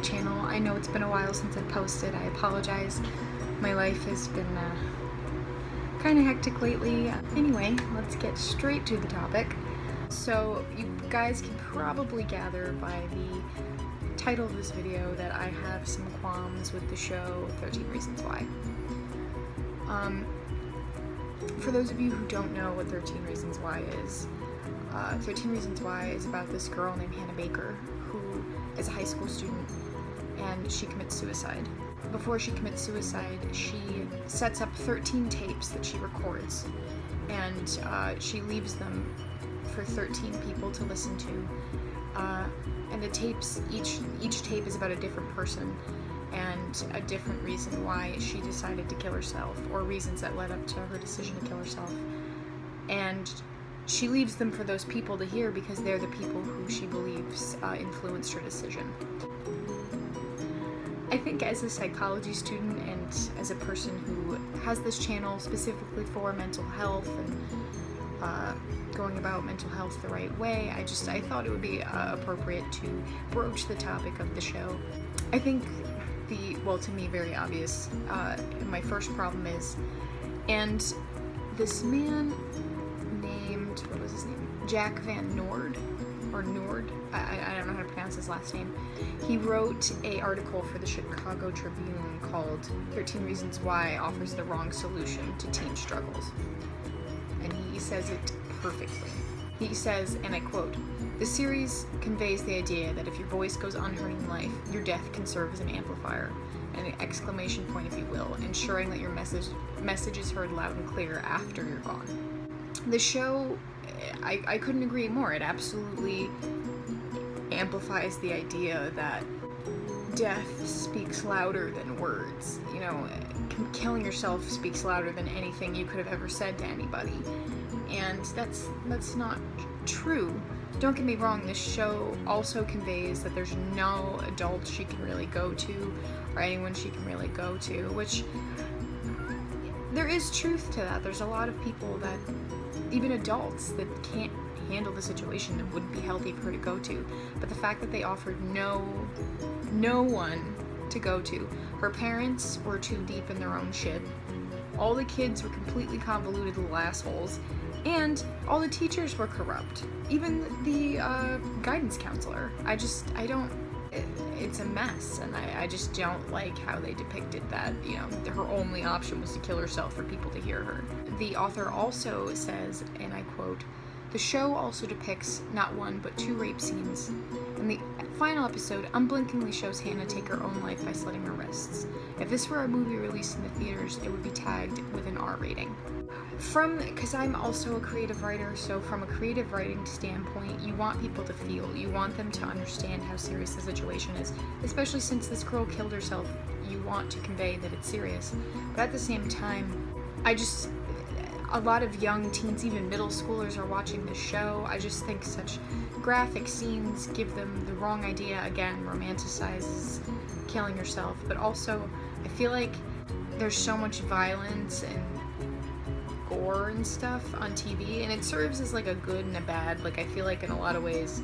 channel. I know it's been a while since I posted. I apologize. My life has been kind of hectic lately. Anyway, let's get straight to the topic. So you guys can probably gather by the title of this video that I have some qualms with the show 13 Reasons Why. For those of you who don't know what 13 Reasons Why is, 13 Reasons Why is about this girl named Hannah Baker who is a high school student and she commits suicide. Before she commits suicide, she sets up 13 tapes that she records, and she leaves them for 13 people to listen to. And the tapes, each tape is about a different person and a different reason why she decided to kill herself, or reasons that led up to her decision to kill herself. And she leaves them for those people to hear because they're the people who she believes influenced her decision. I think as a psychology student and as a person who has this channel specifically for mental health and going about mental health the right way, I thought it would be appropriate to broach the topic of the show. I think to me, very obvious, my first problem is, and this man named, what was his name? Jack Van Noord, or Noord, I don't know how to pronounce his last name. He wrote an article for the Chicago Tribune called 13 Reasons Why Offers the Wrong Solution to Teen Struggles. And he says it perfectly. He says, and I quote, "The series conveys the idea that if your voice goes unheard in life, your death can serve as an amplifier, and an exclamation point if you will, ensuring that your message is heard loud and clear after you're gone." The show, I couldn't agree more. It absolutely amplifies the idea that death speaks louder than words. You know, killing yourself speaks louder than anything you could have ever said to anybody. And that's not true. Don't get me wrong, this show also conveys that there's no adult she can really go to, or anyone she can really go to, which there is truth to that. There's a lot of people that, even adults, that can't handle the situation that wouldn't be healthy for her to go to. But the fact that they offered no one to go to. Her parents were too deep in their own shit. All the kids were completely convoluted little assholes. And all the teachers were corrupt. Even the guidance counselor. It's a mess, and I just don't like how they depicted that, you know, her only option was to kill herself for people to hear her. The author also says, and I quote, "The show also depicts not one but 2 rape scenes. And the final episode unblinkingly shows Hannah take her own life by slitting her wrists. If this were a movie released in the theaters, it would be tagged with an R rating." Because I'm also a creative writer, so from a creative writing standpoint, you want people to feel, you want them to understand how serious the situation is, especially since this girl killed herself. You want to convey that it's serious, but at the same time, a lot of young teens, even middle schoolers, are watching this show. I just think such graphic scenes give them the wrong idea. Again, romanticizes killing yourself, but also I feel like there's so much violence and gore and stuff on TV, and it serves as like a good and a bad. Like, I feel like in a lot of ways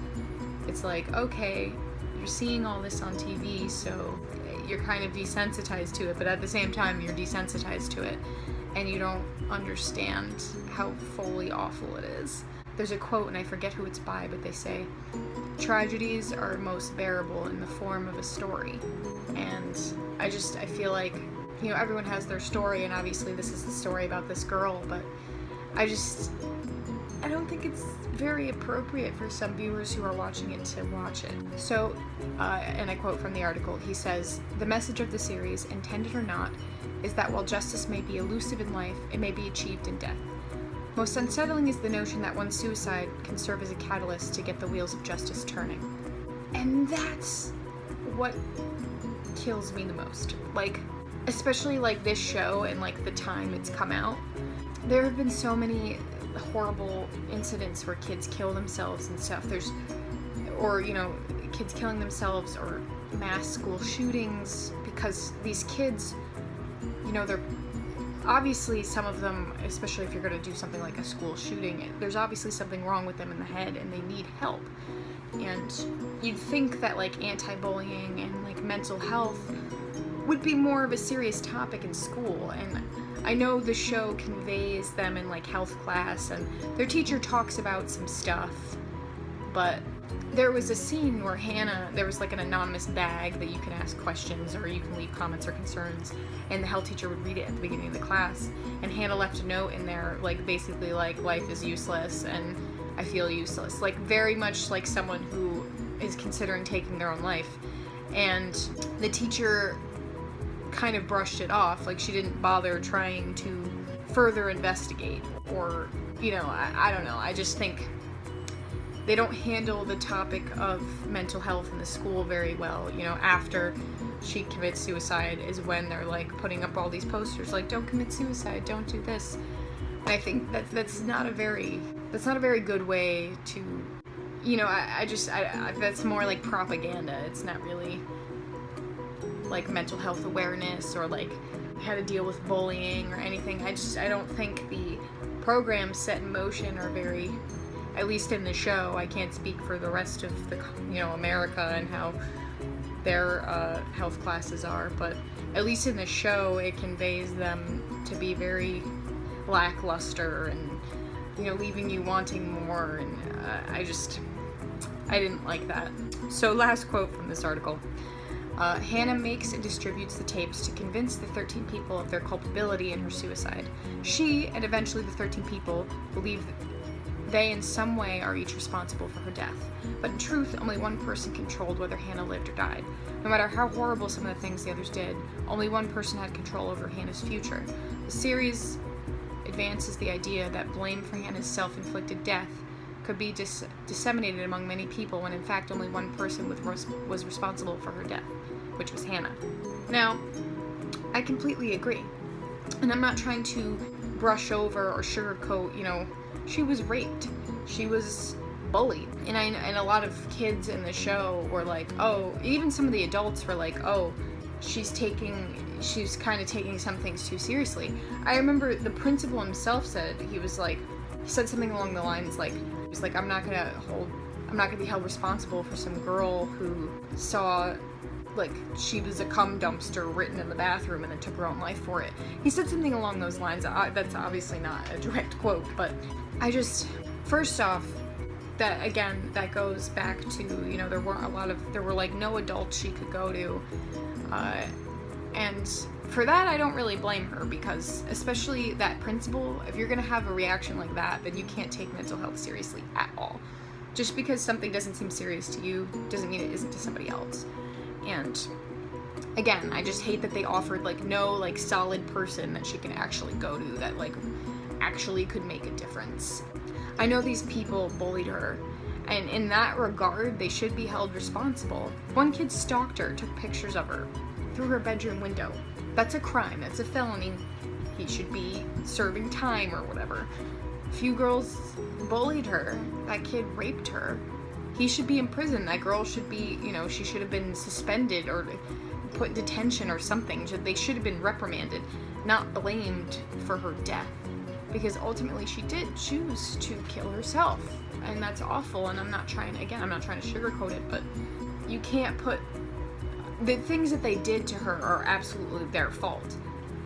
it's like, okay, you're seeing all this on TV, so you're kind of desensitized to it, but at the same time you're desensitized to it and you don't understand how fully awful it is. There's a quote, and I forget who it's by, but they say, "Tragedies are most bearable in the form of a story." And I feel like, you know, everyone has their story, and obviously this is the story about this girl, but I don't think it's very appropriate for some viewers who are watching it to watch it. So, and I quote from the article, he says, "The message of the series, intended or not, is that while justice may be elusive in life, it may be achieved in death. Most unsettling is the notion that one's suicide can serve as a catalyst to get the wheels of justice turning." And that's what kills me the most. Like, especially like this show and like the time it's come out, there have been so many horrible incidents where kids kill themselves and stuff. Or you know, kids killing themselves, or mass school shootings, because these kids, you know, obviously some of them, especially if you're going to do something like a school shooting, there's obviously something wrong with them in the head and they need help. And you'd think that like anti-bullying and like mental health would be more of a serious topic in school, and I know the show conveys them in like health class and their teacher talks about some stuff, but there was a scene where there was like an anonymous bag that you can ask questions or you can leave comments or concerns, and the health teacher would read it at the beginning of the class, and Hannah left a note in there like basically like life is useless and I feel useless, like very much like someone who is considering taking their own life. And the teacher kind of brushed it off, like she didn't bother trying to further investigate, or I don't know, I just think they don't handle the topic of mental health in the school very well. After she commits suicide is when they're like putting up all these posters like don't commit suicide, don't do this. And I think that's not a very good way to, that's more like propaganda. It's not really like mental health awareness or like how to deal with bullying or anything. I don't think the programs set in motion are very, at least in the show. I can't speak for the rest of the, America and how their health classes are, but at least in the show it conveys them to be very lackluster and leaving you wanting more, and I didn't like that. So last quote from this article. Hannah makes and distributes the tapes to convince the 13 people of their culpability in her suicide. She, and eventually the 13 people, believe that they in some way are each responsible for her death. But in truth, only one person controlled whether Hannah lived or died. No matter how horrible some of the things the others did, only one person had control over Hannah's future. The series advances the idea that blame for Hannah's self-inflicted death could be disseminated among many people when in fact only one person was responsible for her death, which was Hannah. Now, I completely agree. And I'm not trying to brush over or sugarcoat, she was raped. She was bullied. And a lot of kids in the show were like, oh, even some of the adults were like, oh, she's kind of taking some things too seriously. I remember the principal himself said something along the lines like, I'm not gonna be held responsible for some girl who saw like she was a cum dumpster written in the bathroom and then took her own life for it. He said something along those lines. That's obviously not a direct quote, but first off, that goes back to, there were like no adults she could go to, and for that I don't really blame her, because especially that principal, if you're gonna have a reaction like that, then you can't take mental health seriously at all. Just because something doesn't seem serious to you doesn't mean it isn't to somebody else. And again, I just hate that they offered like no like solid person that she can actually go to that like actually could make a difference. I know these people bullied her, and in that regard they should be held responsible. One kid stalked her, took pictures of her through her bedroom window. That's a crime, that's a felony. He should be serving time or whatever. A few girls bullied her, that kid raped her. He should be in prison. That girl should be, she should have been suspended or put in detention or something. They should have been reprimanded, not blamed for her death. Because ultimately she did choose to kill herself. And that's awful, and I'm not trying to sugarcoat it, but you can't put... The things that they did to her are absolutely their fault.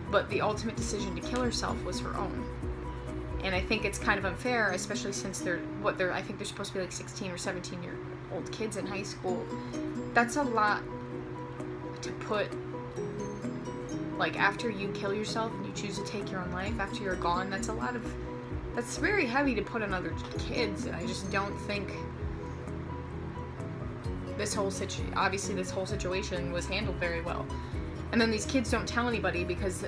But the ultimate decision to kill herself was her own. And I think it's kind of unfair, especially since I think they're supposed to be like 16 or 17-year-old kids in high school. That's a lot to put, like, after you kill yourself and you choose to take your own life after you're gone, that's very heavy to put on other kids, and I just don't think this whole situation was handled very well. And then these kids don't tell anybody because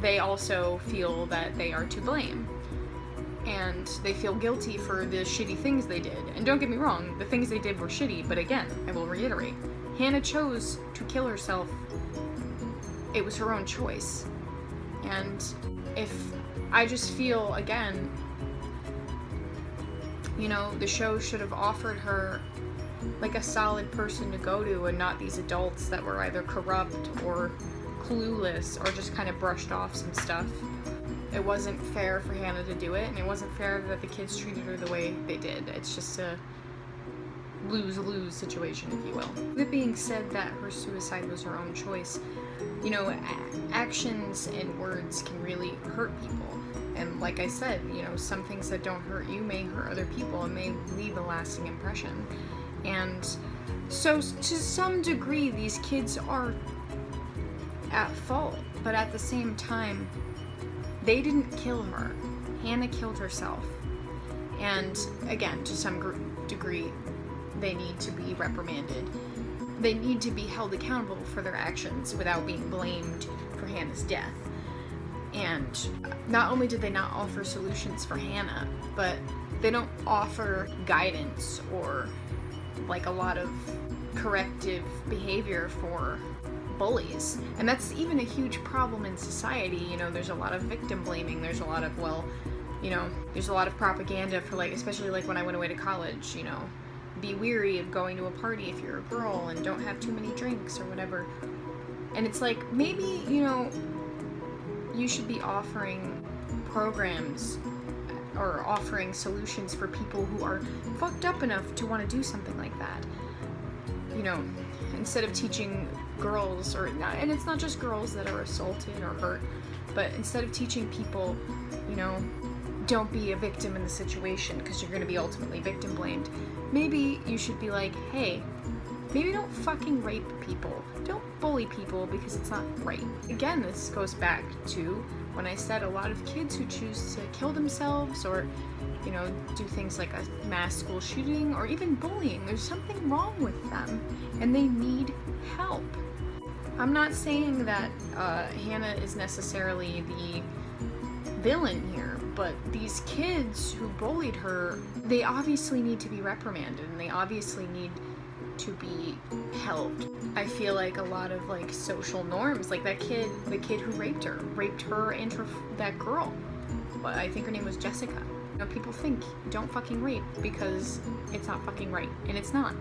they also feel that they are to blame. And they feel guilty for the shitty things they did. And don't get me wrong, the things they did were shitty, but again, I will reiterate, Hannah chose to kill herself. It was her own choice. And I just feel, again, the show should have offered her like a solid person to go to, and not these adults that were either corrupt or clueless or just kind of brushed off some stuff. it wasn't fair for Hannah to do it, and it wasn't fair that the kids treated her the way they did. It's just a lose-lose situation, if you will. With it being said that her suicide was her own choice, you know, actions and words can really hurt people. And like I said, you know, some things that don't hurt you may hurt other people and may leave a lasting impression. And so to some degree, these kids are at fault, but at the same time, they didn't kill her. Hannah killed herself. And again, to some degree, they need to be reprimanded. They need to be held accountable for their actions without being blamed for Hannah's death. And not only did they not offer solutions for Hannah, but they don't offer guidance or like a lot of corrective behavior for bullies. And that's even a huge problem in society. You know, there's a lot of victim blaming. There's a lot of, well, you know, there's a lot of propaganda for like, especially like when I went away to college, you know, be weary of going to a party if you're a girl and don't have too many drinks or whatever. And it's like, maybe, you know, you should be offering programs or offering solutions for people who are fucked up enough to want to do something like that. You know, instead of teaching girls, or not, and it's not just girls that are assaulted or hurt, but instead of teaching people, you know, don't be a victim in the situation because you're going to be ultimately victim blamed, maybe you should be like, hey, maybe don't fucking rape people. Don't bully people because it's not right. Again, this goes back to when I said a lot of kids who choose to kill themselves or, you know, do things like a mass school shooting or even bullying, there's something wrong with them and they need help. I'm not saying that Hannah is necessarily the villain here, but these kids who bullied her, they obviously need to be reprimanded and they obviously need to be helped. I feel like a lot of like social norms, like that kid, the kid who raped her and that girl. But I think her name was Jessica. You know, people think don't fucking rape because it's not fucking right, and it's not.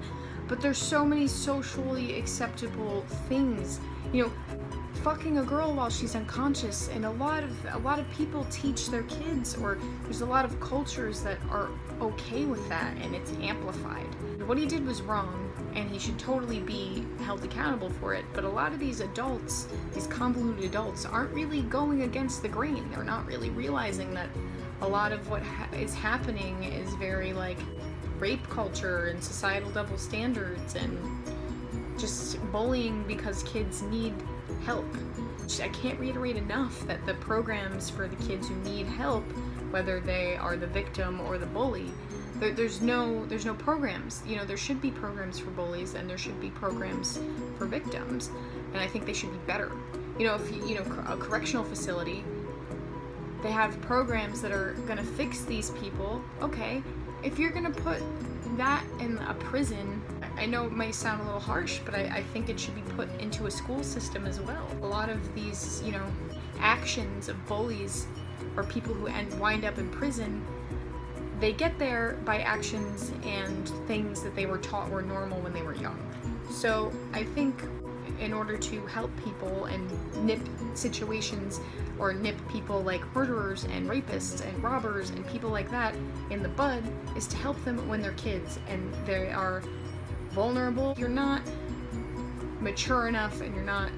But there's so many socially acceptable things. You know, fucking a girl while she's unconscious, and a lot of people teach their kids, or there's a lot of cultures that are okay with that, and it's amplified. What he did was wrong, and he should totally be held accountable for it, but a lot of these adults, these convoluted adults, aren't really going against the grain. They're not really realizing that a lot of what is happening is very like rape culture and societal double standards and just bullying because kids need help. I can't reiterate enough that the programs for the kids who need help, whether they are the victim or the bully, there's no programs. You know, there should be programs for bullies and there should be programs for victims, and I think they should be better. You know, if you know, a correctional facility, they have programs that are gonna fix these people. Okay, if you're gonna put that in a prison, I know it may sound a little harsh, but I think it should be put into a school system as well. A lot of these, you know, actions of bullies or people who wind up in prison, they get there by actions and things that they were taught were normal when they were young. So I think in order to help people and nip situations or nip people like murderers and rapists and robbers and people like that in the bud is to help them when they're kids and they are vulnerable. You're not mature enough and you're not,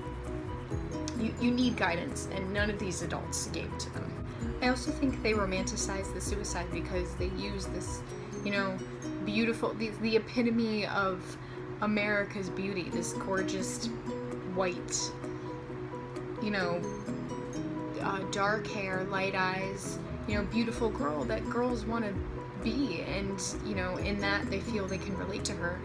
you need guidance, and none of these adults gave to them. I also think they romanticize the suicide because they use this, you know, beautiful, the epitome of America's beauty, this gorgeous white, you know, dark hair, light eyes, you know, beautiful girl that girls want to be, and, you know, in that they feel they can relate to her.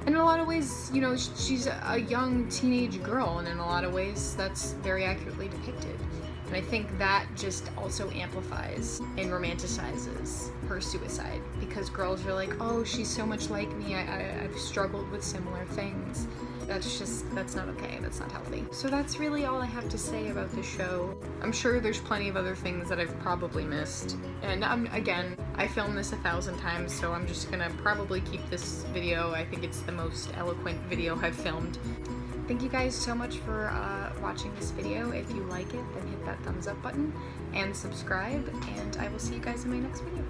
And in a lot of ways, you know, she's a young teenage girl, and in a lot of ways that's very accurately depicted. And I think that just also amplifies and romanticizes her suicide, because girls are like, oh, she's so much like me, I've struggled with similar things. That's not okay. That's not healthy. So that's really all I have to say about the show. I'm sure there's plenty of other things that I've probably missed. And again, I filmed this 1,000 times, so I'm just gonna probably keep this video. I think it's the most eloquent video I've filmed. Thank you guys so much for watching this video. If you like it, then hit that thumbs up button and subscribe, and I will see you guys in my next video.